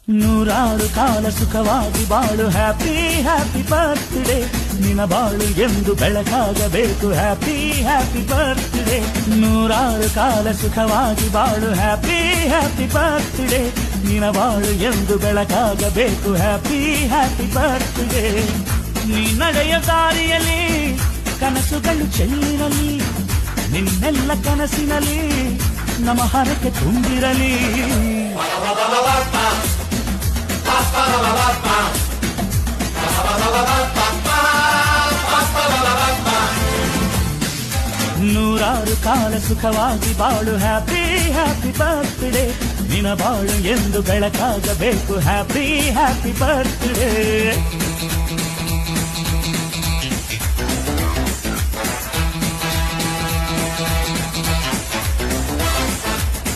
ನೂರಾರು ಕಾಲ ಸುಖವಾಗಿ ಬಾಳು ಹ್ಯಾಪಿ ಹ್ಯಾಪಿ ಬರ್ತ್ಡೇ ನಿನ ಬಾಳು ಎಂದು ಬೆಳಕಾಗಬೇಕು ಹ್ಯಾಪಿ ಹ್ಯಾಪಿ ಬರ್ತ್ಡೇ ನೂರಾರು ಕಾಲ ಸುಖವಾಗಿ ಬಾಳು ಹ್ಯಾಪಿ ಹ್ಯಾಪಿ ಬರ್ತ್ಡೇ ನಿನ ಬಾಳು ಎಂದು ಬೆಳಕಾಗಬೇಕು ಹ್ಯಾಪಿ ಹ್ಯಾಪಿ ಬರ್ತ್ಡೇ ನೀ ನಡೆಯ ದಾರಿಯಲ್ಲಿ ಕನಸುಗಳು ಚೆಲ್ಲಿರಲಿ ನಿನ್ನೆಲ್ಲ ಕನಸಿನಲ್ಲಿ ನಮ್ಮ ಹರಕೆ ತುಂಬಿರಲಿ ನೂರಾರು ಕಾಲ ಸುಖವಾಗಿ ಬಾಳು ಹ್ಯಾಪಿ ಹ್ಯಾಪಿ ಬರ್ತ್ಡೇ ನಿನ ಬಾಳು ಎಂದು ಬೆಳಕಾಗಬೇಕು ಹ್ಯಾಪಿ ಹ್ಯಾಪಿ ಬರ್ತ್ಡೇ